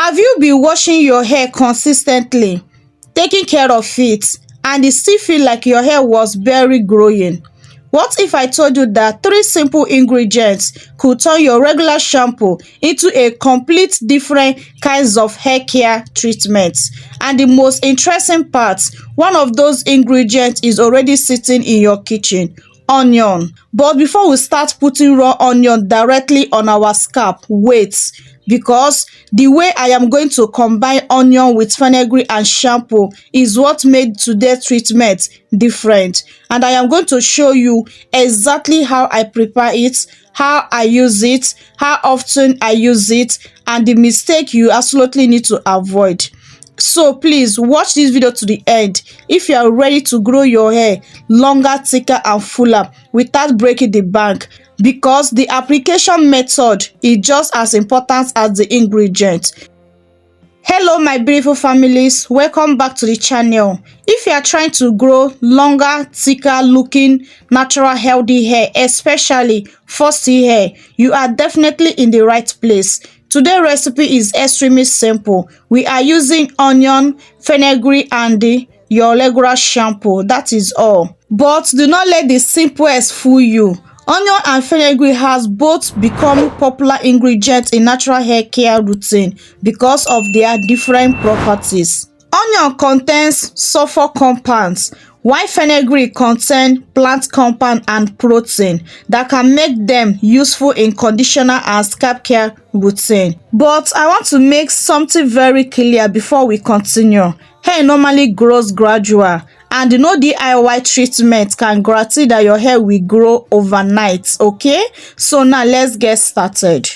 Have you been washing your hair consistently, taking care of it, and it still feel like your hair was barely growing? What if I told you that three simple ingredients could turn your regular shampoo into a complete different kinds of hair care treatments? And the most interesting part, one of those ingredients is already sitting in your kitchen: onion. But before we start putting raw onion directly on our scalp, wait, because the way I am going to combine onion with fenugreek and shampoo is what made today's treatment different, and I am going to show you exactly how I prepare it, how I use it, how often I use it, and the mistake you absolutely need to avoid. So please watch this video to the end if you are ready to grow your hair longer, thicker and fuller without breaking the bank, because the application method is just as important as the ingredient. Hello my beautiful families, welcome back to the channel. If you are trying to grow longer, thicker looking, natural healthy hair, especially fuzzy hair, you are definitely in the right place. Today's recipe is extremely simple. We are using onion, fenugreek and your regular shampoo. That is all. But do not let the simplest fool you. Onion and fenugreek has both become popular ingredients in natural hair care routine because of their different properties. Onion contains sulfur compounds, while fenugreek contains plant compound and protein that can make them useful in conditioner and scalp care routine. But I want to make something very clear before we continue. Hair normally grows gradual, and no DIY treatment can guarantee that your hair will grow overnight, okay? So now let's get started.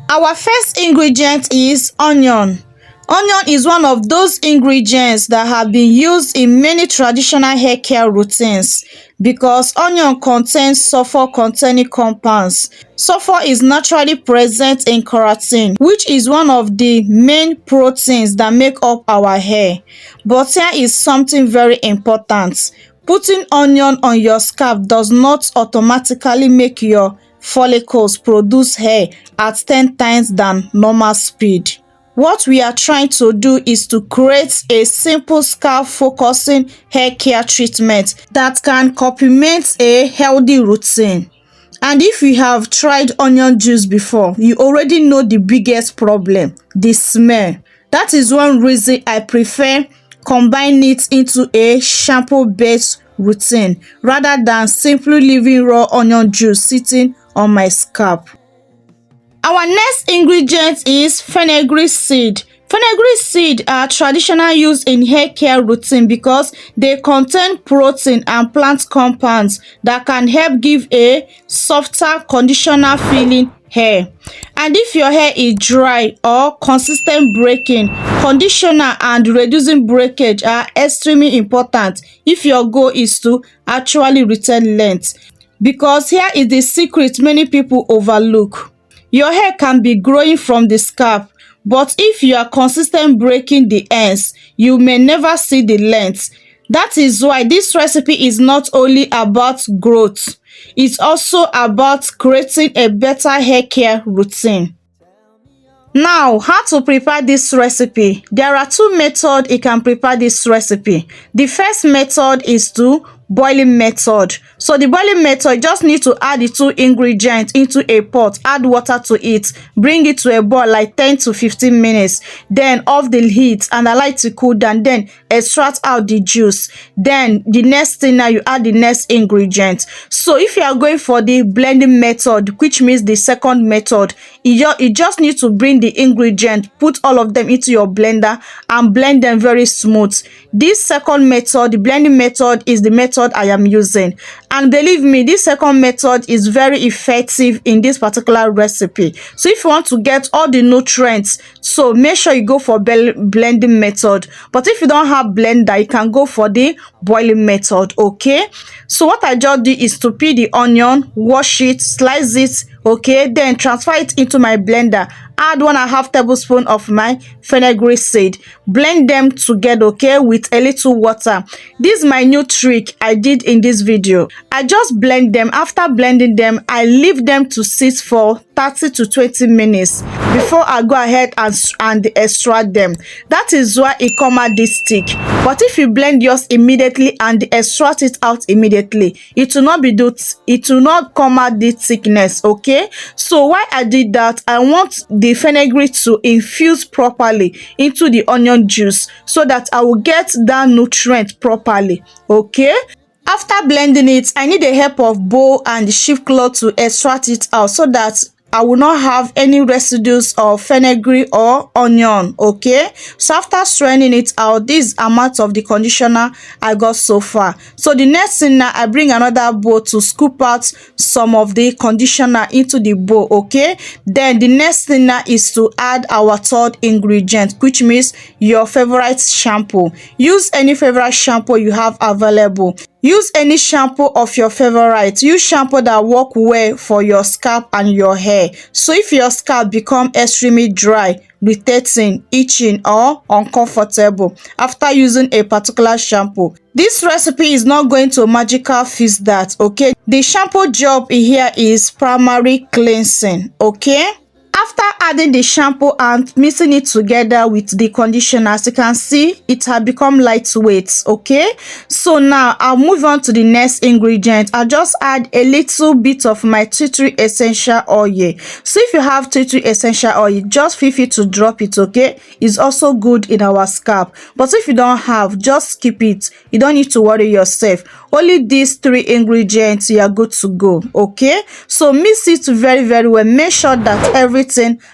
Our first ingredient is onion. Onion is one of those ingredients that have been used in many traditional hair care routines because onion contains sulfur-containing compounds. Sulfur is naturally present in keratin, which is one of the main proteins that make up our hair. But here is something very important. Putting onion on your scalp does not automatically make your follicles produce hair at 10 times than normal speed. What we are trying to do is to create a simple scalp focusing hair care treatment that can complement a healthy routine. And if you have tried onion juice before, you already know the biggest problem: the smell. That is one reason I prefer combining it into a shampoo based routine rather than simply leaving raw onion juice sitting on my scalp. Our next ingredient is fenugreek seed. Fenugreek seed are traditionally used in hair care routine because they contain protein and plant compounds that can help give a softer, conditioner feeling hair. And if your hair is dry or consistent breaking, conditioner and reducing breakage are extremely important if your goal is to actually retain length. Because here is the secret many people overlook. Your hair can be growing from the scalp, but if you are consistent breaking the ends, you may never see the length. That is why this recipe is not only about growth, it's also about creating a better hair care routine. Now, how to prepare this recipe? There are two methods you can prepare this recipe. The first method is to boiling method. So the boiling method, you just need to add the two ingredients into a pot, add water to it, bring it to a boil like 10 to 15 minutes, then off the heat and allow it to cool down, then extract out the juice. Then the next thing, now you add the next ingredient. So if you are going for the blending method, which means the second method, you just need to bring the ingredient, put all of them into your blender and blend them very smooth. This second method, the blending method, is the method I am using, and believe me, this second method is very effective in this particular recipe. So if you want to get all the nutrients, so make sure you go for blending method. But if you don't have blender, you can go for the boiling method, okay? So what I just do is to peel the onion, wash it, slice it, okay, then transfer it into my blender add 1.5 tablespoon of my fenugreek seed, blend them together, okay, with a little water. This is my new trick I did in this video. I just blend them. After blending them, I leave them to sit for 30 to 20 minutes before I go ahead and extract them. That is why it come out this thick. But if you blend yours immediately and extract it out immediately, it will not come out this thickness, okay? So why I did that, I want the fenugreek to infuse properly into the onion juice so that I will get that nutrient properly, okay? After blending it, I need the help of bowl and the shift cloth to extract it out so that I will not have any residues of fenugreek or onion, okay? So after straining it out, this amount of the conditioner I got so far. So the next thing now, I bring another bowl to scoop out some of the conditioner into the bowl, okay? Then the next thing now is to add our third ingredient, which means your favorite shampoo. Use any favorite shampoo you have available. Use any shampoo of your favorite. Use shampoo that work well for your scalp and your hair. So if your scalp become extremely dry, irritating, itching, or uncomfortable after using a particular shampoo, this recipe is not going to magically fix that, okay? The shampoo job here is primary cleansing, okay? After adding the shampoo and mixing it together with the conditioner, as you can see, it has become lightweight, okay? So now I'll move on to the next ingredient. I'll just add a little bit of my tea tree essential oil. So if you have tea tree essential oil, just feel free to drop it, okay? It's also good in our scalp. But if you don't have, just keep it. You don't need to worry yourself. Only these 3 ingredients, you are good to go, okay? So mix it very, very well. Make sure that everything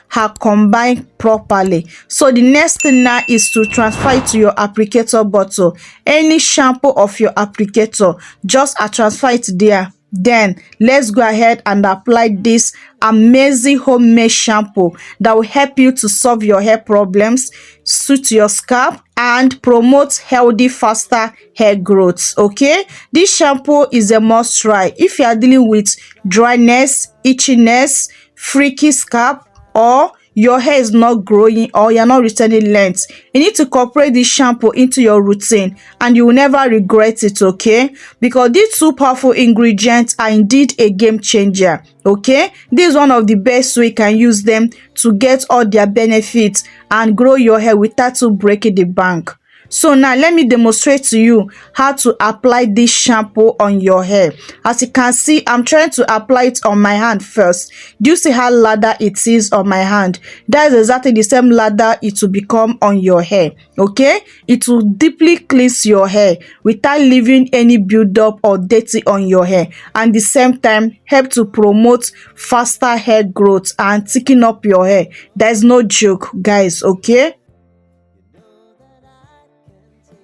have combined properly. So the next thing now is to transfer it to your applicator bottle. Any shampoo of your applicator, just transfer it there. Then let's go ahead and apply this amazing homemade shampoo that will help you to solve your hair problems, suit your scalp, and promote healthy, faster hair growth, okay? This shampoo is a must try if you are dealing with dryness, itchiness, freaky scalp, or your hair is not growing or you're not retaining length. You need to incorporate this shampoo into your routine and you will never regret it, okay? Because these 2 powerful ingredients are indeed a game changer, okay? This is one of the best way you can use them to get all their benefits and grow your hair without breaking the bank. So now let me demonstrate to you how to apply this shampoo on your hair. As you can see, I'm trying to apply it on my hand first. Do you see how lather it is on my hand? That is exactly the same lather it will become on your hair, okay? It will deeply cleanse your hair without leaving any buildup or dirty on your hair, and at the same time help to promote faster hair growth and thicken up your hair. There's no joke, guys, okay?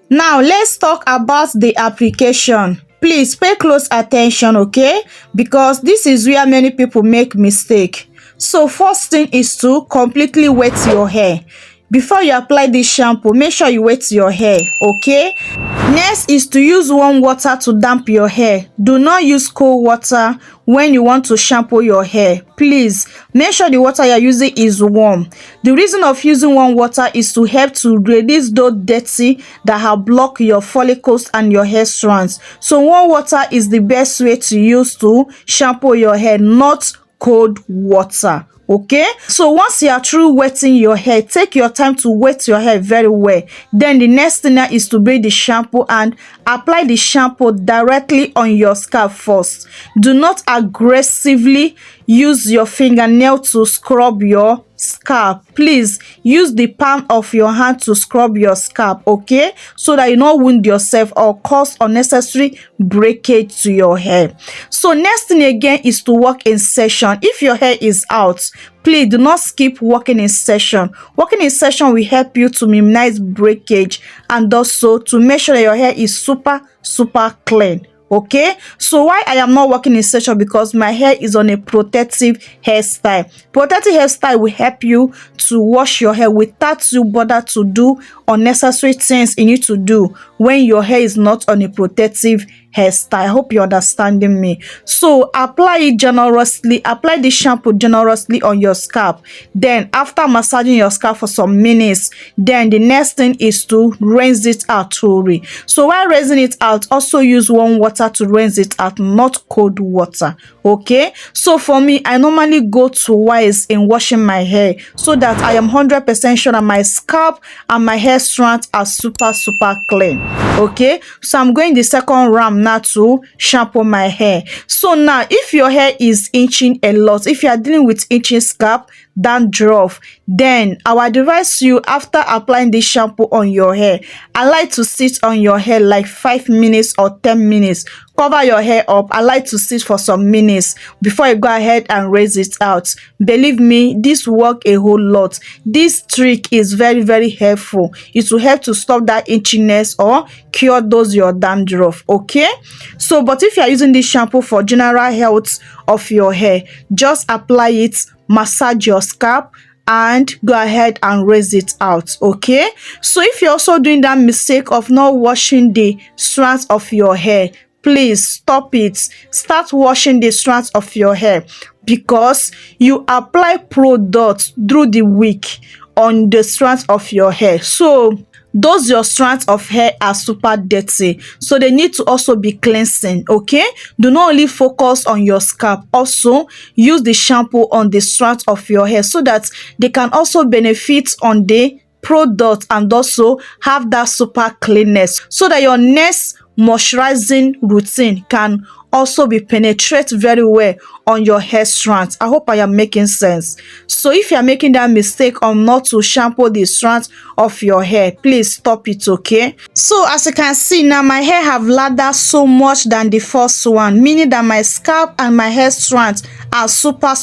Now let's talk about the application. Please pay close attention, okay? Because this is where many people make mistake. So first thing is to completely wet your hair. Before you apply this shampoo, make sure you wet your hair, okay? Next is to use warm water to damp your hair. Do not use cold water when you want to shampoo your hair. Please make sure the water you're using is warm. The reason of using warm water is to help to release those dirty that have blocked your follicles and your hair strands. So warm water is the best way to use to shampoo your hair, not cold water. Okay, so once you are through wetting your hair, take your time to wet your hair very well. Then the next thing now is to bring the shampoo and apply the shampoo directly on your scalp first. Do not aggressively use your fingernail to scrub your scalp. Please use the palm of your hand to scrub your scalp, okay, so that you not wound yourself or cause unnecessary breakage to your hair. So next thing again is to work in session. If your hair is out, please do not skip working in session. Working in session will help you to minimize breakage and also to make sure that your hair is super clean. Okay, so why I am not working in session? Because my hair is on a protective hairstyle. Protective hairstyle will help you to wash your hair without you bother to do unnecessary things you need to do when your hair is not on a protective hairstyle. I hope you're understanding me. So apply it generously, apply the shampoo generously on your scalp. Then after massaging your scalp for some minutes, then the next thing is to rinse it out thoroughly. So while rinsing it out, also use warm water to rinse it out, not cold water. Okay, so for me, I normally go twice in washing my hair so that I am 100% sure that my scalp and my hair strands are super clean. Okay, so I'm going the second round now to shampoo my hair. So now, if your hair is itching a lot, if you are dealing with itching scalp, dandruff, then I will advise you, after applying this shampoo on your hair, I like to sit on your hair like 5 minutes or 10 minutes. Cover your hair up. I like to sit for some minutes before you go ahead and rinse it out. Believe me, this work a whole lot. This trick is very helpful. It will help to stop that itchiness or cure those your dandruff. Okay, so but if you are using this shampoo for general health of your hair, just apply it, massage your scalp, and go ahead and rinse it out. Okay, so if you're also doing that mistake of not washing the strands of your hair, please stop it. Start washing the strands of your hair, because you apply product through the week on the strands of your hair. So those your strands of hair are super dirty, so they need to also be cleansing. Okay, do not only focus on your scalp, also use the shampoo on the strands of your hair so that they can also benefit on the product and also have that super cleanness, so that your next moisturizing routine can also be penetrate very well on your hair strands. I hope I am making sense. So if you are making that mistake of not to shampoo the strands of your hair, please stop it. Okay, so as you can see now, my hair have lathered so much than the first one, meaning that my scalp and my hair strands are super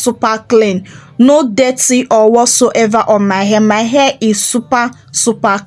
clean. No dirty or whatsoever on my hair. My hair is super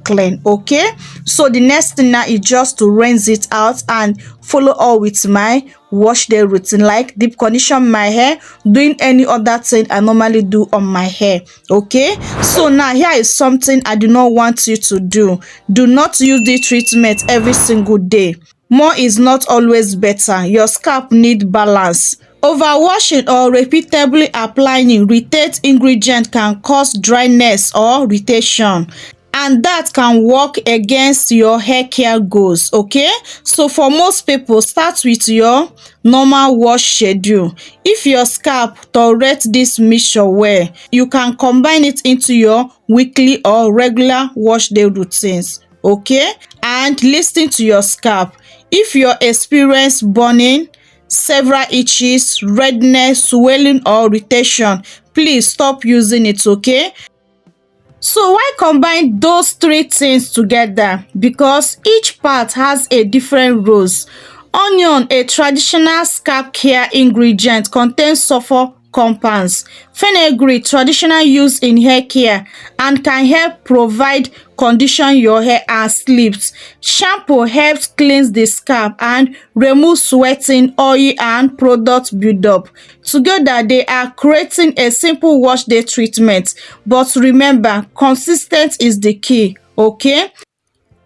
clean. Okay, so the next thing now is just to rinse it out and follow all with my wash day routine, like deep condition my hair, doing any other thing I normally do on my hair. Okay, so now here is something I do not want you to do. Do not use the treatment every single day. More is not always better. Your scalp need balance. Overwashing or repeatedly applying irritated ingredient can cause dryness or irritation, and that can work against your hair care goals. Okay, so for most people, start with your normal wash schedule. If your scalp tolerates this mixture well, you can combine it into your weekly or regular wash day routines. Okay, and listen to your scalp. If you experience burning, several itches, redness, swelling or irritation, please stop using it. Okay, so why combine those three things together? Because each part has a different roles. Onion, a traditional scalp care ingredient, contains sulfur compounds. Fenugreek, traditional use in hair care and can help provide condition your hair and sleeps. Shampoo helps cleanse the scalp and remove sweating, oil and product buildup. Together they are creating a simple wash day treatment, but remember, consistent is the key. Okay,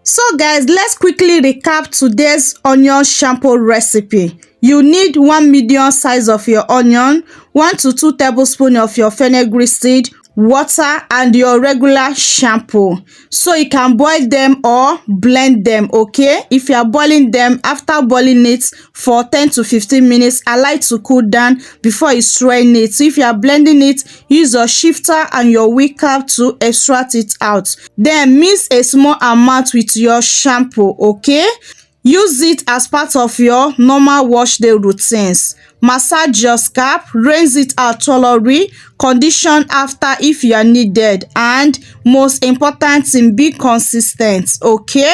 so guys, let's quickly recap today's onion shampoo recipe. You need 1 medium size of your onion, 1 to 2 tablespoons of your fenugreek seed, water and your regular shampoo. So you can boil them or blend them. Okay, if you are boiling them, after boiling it for 10 to 15 minutes, I like to cool down before you strain it. So if you are blending it, use your shifter and your whip cap to extract it out. Then mix a small amount with your shampoo. Okay, use it as part of your normal wash day routines. Massage your scalp, rinse it out thoroughly, condition after if you are needed, and most important thing, be consistent. Okay,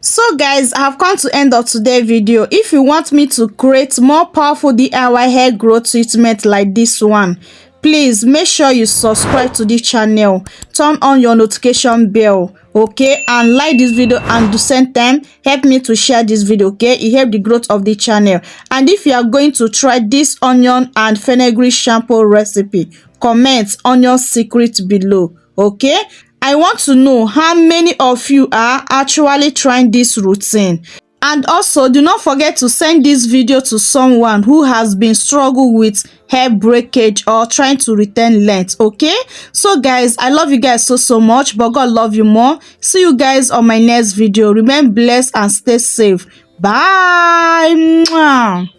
so guys, I have come to end of today's video. If you want me to create more powerful DIY hair growth treatment like this one, please make sure you subscribe to this channel, turn on your notification bell. Okay, and like this video, and the same time help me to share this video. Okay, it help the growth of the channel. And if you are going to try this onion and fenugreek shampoo recipe, comment onion secret below. Okay, I want to know how many of you are actually trying this routine. And also, do not forget to send this video to someone who has been struggling with hair breakage or trying to retain length. Okay, so guys, I love you guys so much, but God love you more. See you guys on my next video. Remain blessed and stay safe. Bye. Mwah.